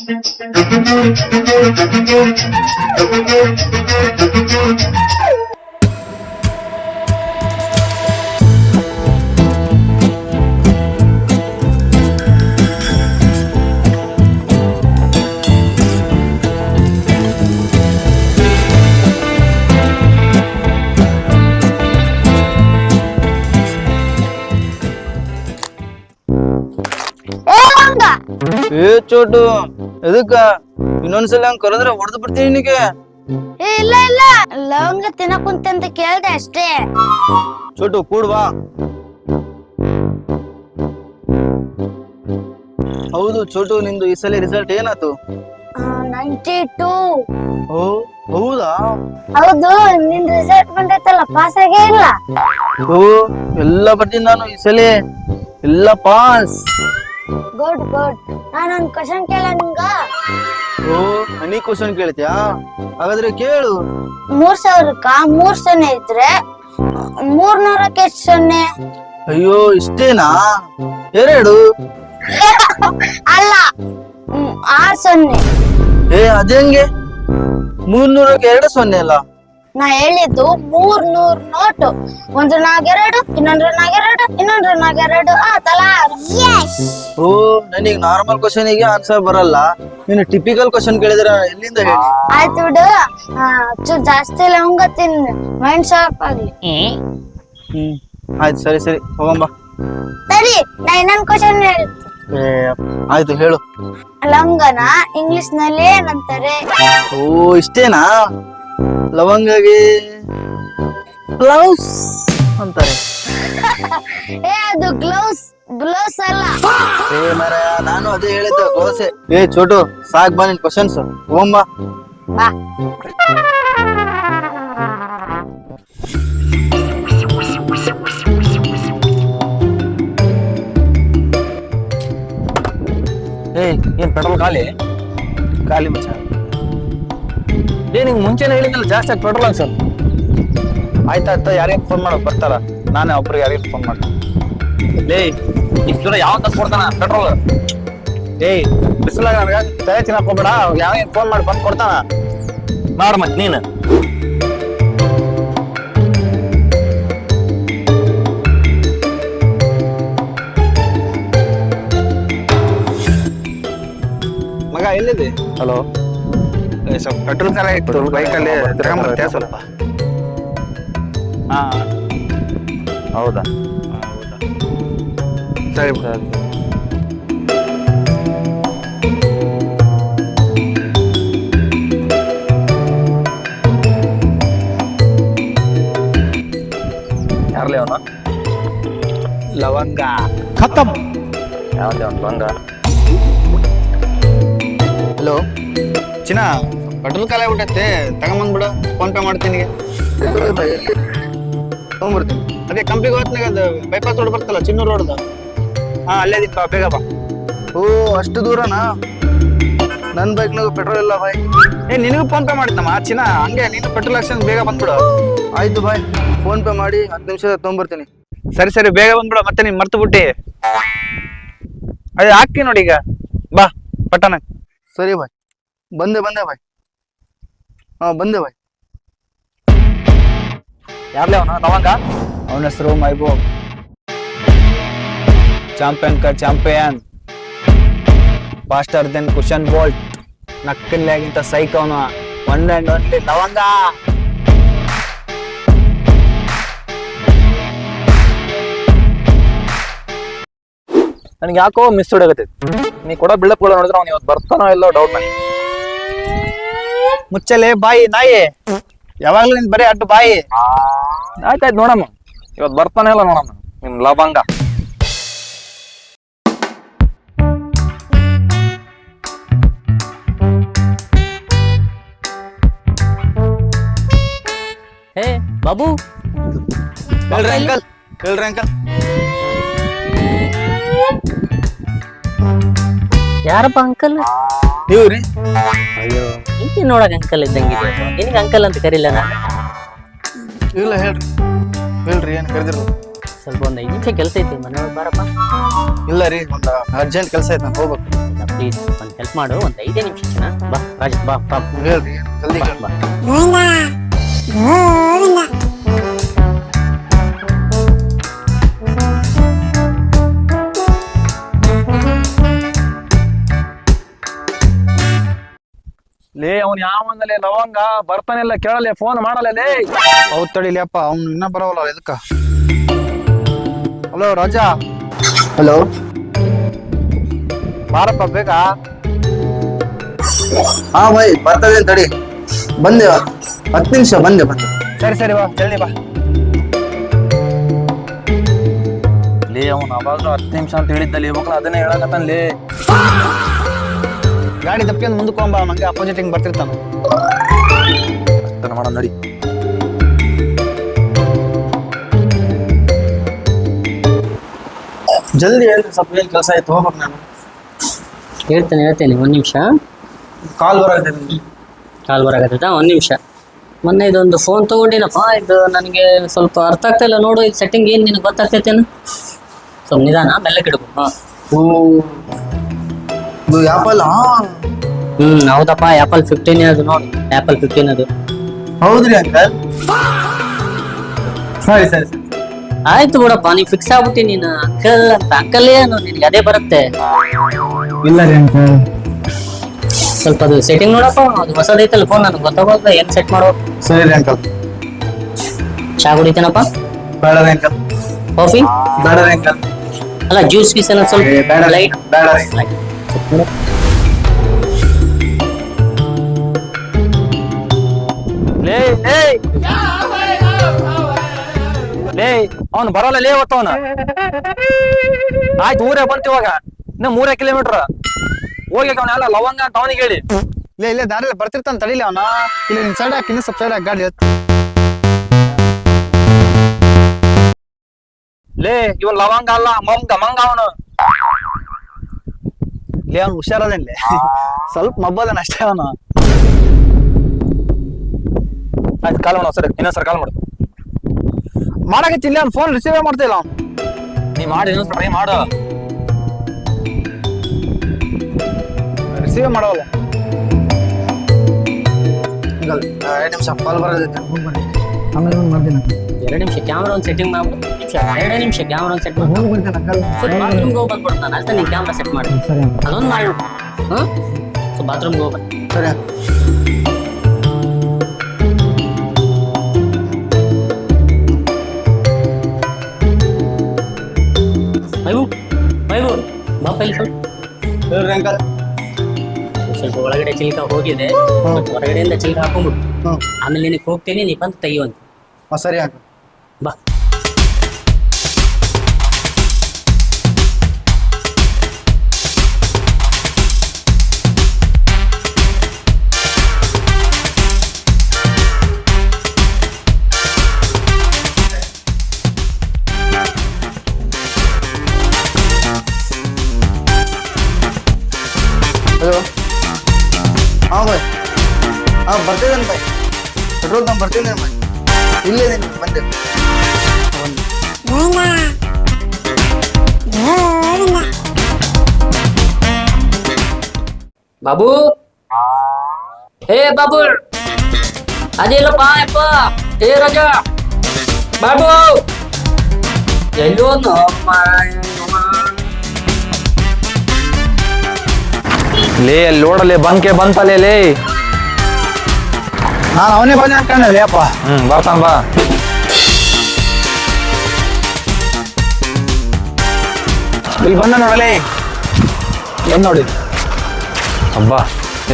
ಏ ಚೋಟು ಎದಕ್ಕ ಇನ್ನೊಂದ್ಸಲ ಹಂಗ ಕರೆದ್ರೆ ಹೊಡೆದು ಬಿಡ್ತೀನಿ ನಿನಗೆ. ಇಲ್ಲ ಇಲ್ಲ, ಲವಂಗ ತಿನ್ನಕುಂತೆ ಅಂತ ಕೇಳ್ದೆ ಅಷ್ಟೇ. ಚೋಟು ಕೂಡ್ವಾ. ಹೌದು ಚೋಟು, ನಿಂದು ಈ ಸಲ ರಿಸಲ್ಟ್ ಏನಾಯ್ತು? 92. ಓ ಹೌದಾ? ಹೌದು, ನಿನ್ ರಿಸಲ್ಟ್ ಬಂದೈತಲ್ಲ, ಪಾಸ್ ಆಗೇ ಇಲ್ಲ. ಓ ಎಲ್ಲ ಬರ್ತೀನಿ ನಾನು ಈ ಸಲ, ಎಲ್ಲ ಪಾಸ್. Good good. ನಾನೊಂದ್ ಕ್ವಶನ್ ಕೇಳ ನಿಂಗ. ಓ ನನಗ್ ಕ್ವಶನ್ ಕೇಳ್ತೀಯಾ? ಹಾಗಾದ್ರೆ ಕೇಳು. 3000ಕ್ಕ 3 ಸೊನ್ನೆ ಇದ್ರೆ 300ಕ್ಕೆ ಎಷ್ಟು ಸೊನ್ನೆ? ಅಯ್ಯೋ ಇಷ್ಟೇನಾ? 2. ಅಲ್ಲ, 6 ಸೊನ್ನೆ. ಏ ಅದೇಂಗೆ? 300ಕ್ಕೆ 2 ಸೊನ್ನೆ ಅಲ್ಲ? ನಾ ಹೇಳಿದ್ದು 300 ನೋಟು. ಒಂದ್ರನಾಗ 2, ಇನ್ನೊಂದ್ರನಾಗ 2, ಇನ್ನೊಂದ್ರನಾಗ 2 ಆತಲ್ಲ. ಓ ನನಗ್ ನಾರ್ಮಲ್ ಕ್ವಶನ್ ಗೆ ಆನ್ಸರ್ ಬರಲ್ಲ, ನೀನು ಟಿಪಿಕಲ್ ಕ್ವಶನ್ ಕೇಳಿದ್ರ ಎಲ್ಲಿಂದ ಹೇಳಿ? ಆಯ್ತು ಬಿಡು, ಚೂರ್ ಜಾಸ್ತಿ ಲವಂಗ ತಿನ್ನು, ಮೈಂಡ್ ಶಾರ್ಪ್ ಆಗ್ಲಿ. ಆಯ್ತು ಸರಿ ಸರಿ ಹೋಗಂಬ. ಸರಿ, ನಾ ಇನ್ನೊಂದ್ ಕ್ವಶನ್ ಹೇಳ್ತೀನಿ. ಏ ಆಯ್ತು ಹೇಳು. ಲವಂಗನ ಇಂಗ್ಲಿಷ್ ನಲ್ಲಿ ಏನಂತಾರೆ? ಓ ಇಷ್ಟೇನಾ? ಲವಂಗಗೆ ಗ್ಲೌಸ್ ಅಂತಾರೆ. ಏ ಅದು ಗ್ಲೌಸ್ ಅಲ್ಲ. ಏ ಮರ, ನಾನು ಅದೇ ಹೇಳಿದ್ದೆ ಗೋಸೆ. ಏ ಚೋಟು ಸಾಕ್ ಬಾ ನಿನ್ ಕ್ವಶನ್ಸ್, ಹೋಗಂಬ. ಬಾ. ಏನ್ ಪೆಟ್ರೋಲ್ ಖಾಲಿ ಮಚ್ಚ. ನಿಂಗೆ ಮುಂಚೆನೆ ಹೇಳಿದ್ನಲ್ಲ ಜಾಸ್ತಿ ಆಗಿ ಪೆಟ್ರೋಲ್ ಅನ್ಸಲ್. ಆಯ್ತಾಯ್ತಾ, ಯಾರಿಗ ಫೋನ್ ಮಾಡೋ ಬರ್ತಾರ, ನಾನೇ ಒಬ್ರಿಗೆ ಯಾರಿಗ ಫೋನ್ ಮಾಡ್ತೀನಿ. ಇಷ್ಟು ದೂರ ಯಾವ ತಂದು ಕೊಡ್ತಾನ ಪೆಟ್ರೋಲ್? ಬಿಸಿಲಾಗ ನನಗ ತಲೆ ತಿನ್ನಕ್ ಹೋಗ್ಬೇಡ, ಯಾವ ಫೋನ್ ಮಾಡಿ ಬಂದು ಕೊಡ್ತಾನ ಮಾಡ ಮತ್ ನೀನು. ಮಗ ಎಲ್ಲಿದೆ? ಹಲೋ, ಸ್ವಲ್ಪ ಪೆಟ್ರೋಲ್ ಖಾಲಿ ಆಯ್ತು ಬೈಕಲ್ಲಿ, ತಿರ್ಕೊಂಬರ್ತೀಯ ಸ್ವಲ್ಪ? ಹಾ ಹೌದಾ ಸರಿ. ಯಾರ್ಲಿ ಅವನು? ಲವಂಗ ಖತಮ್. ಯಾವ್ದೇ ಅವನು ಲವಂಗ? ಹಲೋ ಚಿನ್ನ, ಪೆಟ್ರೋಲ್ ಖಾಲಿ ಆಗ್ಬಿಟ್ಟೈತೆ, ತಗೊಂಬಂದ್ಬಿಡ, ಫೋನ್ ಪೇ ಮಾಡ್ತೀನಿ. ತಗೊಂಡ್ಬರ್ತೀನಿ. ಅದೇ ಕಂಪ್ನಿಗೆ ಹೋಗ್ತಾಗ ಅದು ಬೈಪಾಸ್ ರೋಡ್ ಬರ್ತಲ್ಲ, ಚಿನ್ನೂರು ರೋಡ್ದು. ಹಾ ಅಲ್ಲೇ ದಿಪ್ಪ, ಬೇಗ ಬಾ. ಓ ಅಷ್ಟು ದೂರನಾ? ನನ್ನ ಬೈಕ್ನಾಗ ಪೆಟ್ರೋಲ್ ಇಲ್ಲ ಬಾಯ್. ನಿನಗೂ ಫೋನ್ ಪೇ ಮಾಡ್ತಮ್ಮ ಚಿನ್ನ, ಹಂಗೆ ನೀನು ಪೆಟ್ರೋಲ್ ಹಾಕ್ಸ್ಕೊಂಡು ಬೇಗ ಬಂದ್ಬಿಡು. ಆಯ್ತು ಬಾಯ್, ಫೋನ್ ಪೇ ಮಾಡಿ 10 ನಿಮಿಷದ ತಗೊಂಡ್ಬರ್ತೀನಿ. ಸರಿ ಸರಿ, ಬೇಗ ಬಂದ್ಬಿಡ, ಮತ್ತೆ ನೀನ್ ಮರ್ತು ಬಿಟ್ಟಿ. ಅದೇ ಹಾಕಿ ನೋಡಿ ಈಗ, ಬಾ ಪಟ್ಟಣ. ಸರಿ ಬಾಯ್, ಬಂದೆ ಬಾಯ್. ಹಾ ಬಂದೆ ಬಾಯ್. ಯಾರ್ಲಿ ಅವನು ಲವಂಗ? ಅವನ ಹೆಸರು Mehboob. Champion faster than Usain Bolt. ನಕ್ಕಲ್ಲಾಗಿಂತ ಸೈಕ್ ಅವನು, ಒನ್ ಅಂಡ್ ಓನ್ಲಿ ಲವಂಗ. ನನಗೆ ಯಾಕೋ ಮಿಸ್ ಹೊಡಗತ್ತೈತಿ. ನೀ ಕೊಡೋ ಬಿಲ್ಡಪ್ ನೋಡಿದ್ರೆ ಅವ್ನು ಇವತ್ತು ಬರ್ತಾನೋ ಇಲ್ಲೋ ಡೌಟ್ ನನಗೆ. ಮುಚ್ಚಲೆ ಬಾಯಿ ನಾಯಿ, ಯಾವಾಗ್ಲೂ ನಿನ್ ಬರೀ ಅಡ್ಡು ಬಾಯಿ. ಆಯ್ತಾಯ್ತು ನೋಡಮ್ಮ, ಇವತ್ತು ಬರ್ತಾನೆ ಇಲ್ಲ ನೋಡಮ್ಮ ನಿಮ್ ಲವಂಗ. ಹೇ ಬಾಬು, ಹೇಳ್ರಿ ಅಂಕಲ್. ಯಾರಪ್ಪ ಅಂಕಲ್? ನೀವ್ರಿ? ಅಯ್ಯೋ, ಹಿಂಗೆ ನೋಡಕ್ ಅಂಕಲ್ ಇದ್ದಂಗಿದೆ. ನಿನಗೆ ಅಂಕಲ್ ಅಂತ ಕರೀಲ್ಲ ನಾನು. ಇಲ್ಲ ಹೇಳ್ರಿ ಏನ್ ಕರೆದಿರು. ಸ್ವಲ್ಪ ಒಂದ್ 5 ನಿಮಿಷ ಕೆಲಸ ಐತಿ ಮನೆಯೊಳಗೆ ಬಾರಪ್ಪ. ಇಲ್ಲ ರೀ ಒಂದು ಅರ್ಜೆಂಟ್ ಕೆಲಸ ಐತೆ ನಾನು ಹೋಗ್ಬೇಕು. ಪ್ಲೀಸ್ ಒಂದ್ ಹೆಲ್ಪ್ ಮಾಡು, ಒಂದ್ 5 ನಿಮಿಷ ಚೆನ್ನ. ಬಾ ರಾಜ, ಬಾ ಬಾ ಹೇಳ್ರಿ ಜಲ್ದಿ ಬಾ. ಲೇ ಅವ್ನ್ ಯಾವಂದಲೇ ಲವಂಗ ಬರ್ತಾನಿಲ್ಲ, ಕೇಳಲೆ ಫೋನ್ ಮಾಡಲ್ಲ ಲೇ. ಹೌದ್ ತಡಿಲಿ ಅಪ್ಪ, ಅವ್ನು ಇನ್ನ ಬರೋವಲ್ಲ ಇದಕ್ಕ. ಹಲೋ ರಾಜಾ. ಹಲೋ ಬಾರಪ್ಪ ಬೇಗ. ಹಾ ಬೈ ಬರ್ತದೆ ತಡಿ, ಬಂದೆ 10 ನಿಮಿಷ ಬಂದೆ. ಸರಿ ಸರಿ ಬಾ ಜಲ್ದಿ ಬಾ. ಲೇ ಅವ್ನು ಅವಾಗ 10 ನಿಮಿಷ ಅಂತ ಹೇಳಿದ್ದಲ್ಲಿ ಇವಾಗ ಅದನ್ನೇ ಹೇಳಕತ್ತಾನ್ಲೇ. ಗಾಡಿ ದಪ್ಪಿಂದ ಮುಂದಕ್ಕೆ ಹೋಗ್ಬಾ, ನಂಗೆ ಅಪೋಸಿಟ್ ಹಿಂಗ್ ಬರ್ತಿರ್ತಾನ. ಅಷ್ಟನ್ನ ಮಾಡೋಣ ನಡಿ. ಜಲ್ದಿ ಹೇಳ್ರಿ, ಸ್ವಲ್ಪ ಏನ್ ಕೆಲಸ ಆಯ್ತು ಹೋಗ್ಬೇಕು ನಾನು. ಹೇಳ್ತೇನೆ 1 ನಿಮಿಷ. ಕಾಲ್ ಬರಾಕತ್ತೈತಿ. ಕಾಲ್ ಬರಾಕತ್ತೈತ, 1 ನಿಮಿಷ. ಮೊನ್ನೆ ಇದೊಂದು ಫೋನ್ ತಗೊಂಡಿನಪ್ಪ, ಇದು ನನಗೆ ಸ್ವಲ್ಪ ಅರ್ಥ ಆಗ್ತಾ ಇಲ್ಲ. ನೋಡು ಇದು ಸೆಟ್ಟಿಂಗ್ ಏನು ನಿನಗೆ ಗೊತ್ತಾಗ್ತೈತೇನು? ಸ್ವಲ್ಪ ನಿಧಾನ ಮೆಲ್ಲಕ್ಕೆ ಇಡ್ಬೇಕು. ಹಾಂ ಓ ಇದು ಆ್ಯಪಲ್. ಹೌದಪ್ಪ, ಆ್ಯಪಲ್ 15 ಅದು ನೋಡು, ಆ್ಯಪಲ್ 15 ಅದು. ಹೌದ್ರಿ ಅಂಕಲ್. ಸರಿ ಸರಿ ಸರಿ ಆಯ್ತು ಬಿಡಪ್ಪ, ನೀನು ಫಿಕ್ಸ್ ಆಗ್ಬಿಟ್ಟಿ. ನೀನು ಅಂಕಲ್ ಅಂತ, ಅಂಕಲ್ ಏನು ನಿನಗೆ ಅದೇ ಬರುತ್ತೆ. ಇಲ್ಲ ರೀ ಅಂಕಲ್. ಸ್ವಲ್ಪ ಅದು ಸೆಟ್ಟಿಂಗ್ ನೋಡಪ್ಪ, ಅದು ಹೊಸದೈತಲ್ಲ ಫೋನ್, ನನಗೆ ಗೊತ್ತಾಗೋದು ಏನು ಸೆಟ್ ಮಾಡ್ಬೇಕು. ಸರಿ ರೀ ಅಂಕಲ್. ಚಾ ಕುಡಿತೇನಪ್ಪ? ಬೇಡ ರೀ ಅಂಕಲ್. ಕಾಫಿ ಬೇಡ ರೀ ಅಂಕಲ್. ಅಲ್ಲ ಜ್ಯೂಸ್ ಗೀಸ್ ಎಲ್ಲ ಸ್ವಲ್ಪ ಬೇಡ ಲೈಟ್. ಬೇಡ ರೀ. ಲೇ ಲೇ ಲೇ ಅವ್ನು ಬರೋಲ್ಲ ಲೇ ಇವತ್ತು ಅವನು. ಆಯ್ತು ಊರೇ ಬಂತು ಇವಾಗ, ಇನ್ನು 3 ಕಿಲೋಮೀಟರ್ ಹೋಗಿ ಅವನೆಲ್ಲ ಲವಂಗ ಅಂತ ಅವನಿಗೆ ಹೇಳಿ. ಇಲ್ಲೇ ದಾರಿಯಲ್ಲಿ ಬರ್ತಿರ್ತಾನ, ತಡಿಲಿ ಅವನ. ಇಲ್ಲಿ ನಿನ್ ಸೈಡ್ ಹಾಕಿ, ಇನ್ನು ಸ್ವಲ್ಪ ಸೈಡ್ ಹಾಕಿ ಗಾಡಿ. ಲೇ ಇವನ್ ಲವಂಗ ಅಲ್ಲ, ಮಂಗ ಅವನು. ಲೇ ಅವ್ನು ಹುಷಾರದೇನ್ಲೆ, ಸ್ವಲ್ಪ ಮಬ್ಬದನ ಅಷ್ಟೇ ಅವನು. ಆಯ್ತು ಕಾಲ್ ಮಾಡು, ಸರಿ ಇನ್ನೊಂದ್ಸರಿ ಕಾಲ್ ಮಾಡು. ಮಾಡಕತ್ತಿಲ್ಲ, ಅವ್ನು ಫೋನ್ ರಿಸೀವ್ ಮಾಡ್ತಿಲ್ಲ ಅವ್ನು. ನೀ ಮಾಡಿ ಇನ್ನೊಂದ್ಸರಿ ಟ್ರೈ ಮಾಡು. ರಿಸೀವ್ ಮಾಡೋಲ್ಲ. 2 ನಿಮಿಷ ಕಾಲ್ ಬರೋದೈತೆ, ಆಮೇಲೆ ಮಾಡ್ತೀನಿ. 2 ನಿಮಿಷ ಕ್ಯಾಮ್ರಾ ಒಂದು ಸೆಟ್ಟಿಂಗ್ ಮಾಡ್ಬಿಡು. 2 ನಿಮಿಷ ಕ್ಯಾಮ್ರಾ ಒಂದು ಸೆಟ್ ಮಾಡಿ ಬಾತ್ರೂಮ್ಗೆ ಹೋಗಿ ಬಂದ್ಬಿಡು. ನಾನು ಅಷ್ಟೇ ನೀನು ಕ್ಯಾಮ್ರಾ ಸೆಟ್ ಮಾಡಿ ಅದೊಂದು ಮಾಡ್ಬಿಡು. ಹಾಂ ಸೊ ಬಾತ್ರೂಮ್ಗೆ ಹೋಗ್ಬ. ಸರಿ. ಮೈಬು ಬಾಪ ಇಲ್ಲಿ ಸ್ವಲ್ಪ. ಹೇಳ್ರಿ ಅಂಕಲ್. ಸ್ವಲ್ಪ ಒಳಗಡೆ ಚಿಲ್ಕ ಹೋಗಿದೆ, ಸ್ವಲ್ಪ ಹೊರಗಡೆಯಿಂದ ಚಿಲ್ಕ ಹಾಕೊಂಡ್ಬಿಡು. ಆಮೇಲೆ ನಿನಗೆ ಹೋಗ್ತೀನಿ, ನೀ ಬಂದು ತೆಗಿಯುವಂತ. ಸರಿ ಅಂಕಲ್. ಬಾ. ಹಲೋ. ಹಾಂ ಬಾಯ್, ಹಾಂ ಬರ್ತಿದ್ದೇನೆ ಬಾಯ್. ಪೆಟ್ರೋಲ್ ತಂದು ಬರ್ತೀನಿ ಬಾಯ್. ಇಲ್ಲೇ ಇದೀನಿ, ಬಂದೆ. ಬಾಬು, ಹೇ ಬಾಬು, ಅದಿಲ್ಲಪ್ಪ ಯಪ್ಪ. ಹೇ ರಾಜ, ಬಾಬು ಎಲ್ಲೋ ಲೇ ಅಲ್ಲಿ ನೋಡಲೇ ಬಂಕೆ ಬಂತಲೇ ಲೇ. ನಾನು ಅವನೇ ಬಂದೆ ಅನ್ಕೊಂಡಲ್ಲಿ ಅಪ್ಪ. ಬರ್ತಾನ ಬಾ. ಇಲ್ಲಿ ಬಂದ ನೋಡಲೇ. ಏನ್ ನೋಡಿ ಅಬ್ಬಾ,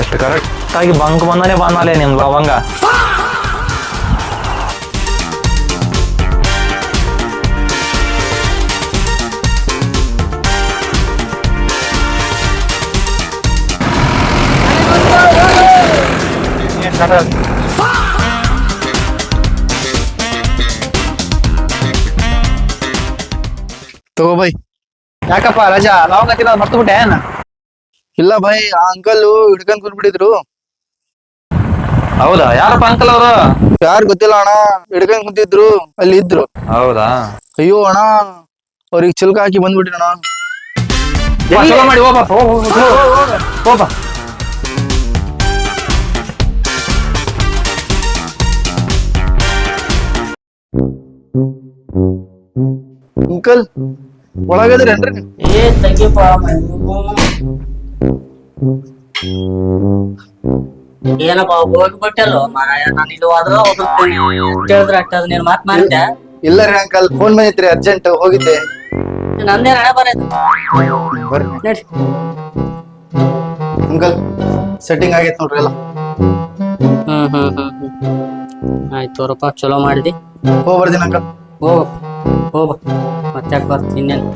ಎಷ್ಟು ಕರೆಕ್ಟ್ ಆಗಿ ಬಂಕ್ ಬಂದಾನೆ ನಿಮ್ ಲವಂಗ. ತಗೋ ಬೈ. ಯಾಕಪ್ಪ ರಜಾ ಲವಂಗ ತಿನ್ನೋದು ಮರ್ತು ಬಿಟ್ಟೆ ಏನ? ಇಲ್ಲ ಬೈ, ಆ ಅಂಕಲ್ ಹಿಡ್ಕೊಂಡ್ ಕುಂದ್ಬಿಟ್ಟಿದ್ರು. ಹೌದಾ? ಯಾರಪ್ಪ ಅಂಕಲ್ ಅವರು? ಯಾರು ಗೊತ್ತಿಲ್ಲ ಅಣ್ಣ, ಹಿಡ್ಕೊಂಡ್ ಕುಂತಿದ್ರು, ಅಲ್ಲಿ ಇದ್ರು. ಹೌದಾ? ಅಯ್ಯೋ ಅಣ್ಣ ಅವ್ರಿಗೆ ಚಿಲ್ಕ ಹಾಕಿ ಬಂದ್ಬಿಟ್ರಿ ಅಣ್ಣ. ಚಲೋ ಮಾಡಿ ಹೋಗ್ಬಾ ಹೋಗ್ಬಾ. ಅಂಕಲ್ ಒಳಗದ್ರೇನ್ರಿ ನೀವು? ಏ ತೆಗಿಪ್ಪ ಏನಪ್ಪ ಹೋಗ್ಬಿಟ್ಟಲ್ಲೋ ಮಾರಾಯ, ನಾನು ಇದು ಆದ್ರ ಹೋಗ್ತೀನಿ ಹೇಳಿದ್ರೆ ಅಟ್ಟ ನೀನ್ ಮಾತ್ ಮಾಡಿದ್ದೆ. ಇಲ್ಲ ರೀ ಅಂಕಲ್, ಫೋನ್ ಬಂದಿತ್ರಿ ಅರ್ಜೆಂಟ್, ಹೋಗಿದ್ದೆ. ನಂದೇನ್ ಹಣೆ ಬರೋದು ಬರ್ರಿ ನಡಿ. ಅಂಕಲ್ ಸೆಟ್ಟಿಂಗ್ ಆಗೈತ್ ನೋಡ್ರಿ ಎಲ್ಲ. ಆಯ್ತು ತೋರಪ್ಪ, ಚಲೋ ಮಾಡಿದಿ. ಹೋಗ್ ಬರ್ತೀನಿ ಅಂಕಲ್. ಹೋಗ್ ಹೋಗ್ ಮತ್ತೆ ಬರ್ತೀನಿ ಇನ್ನೇನು.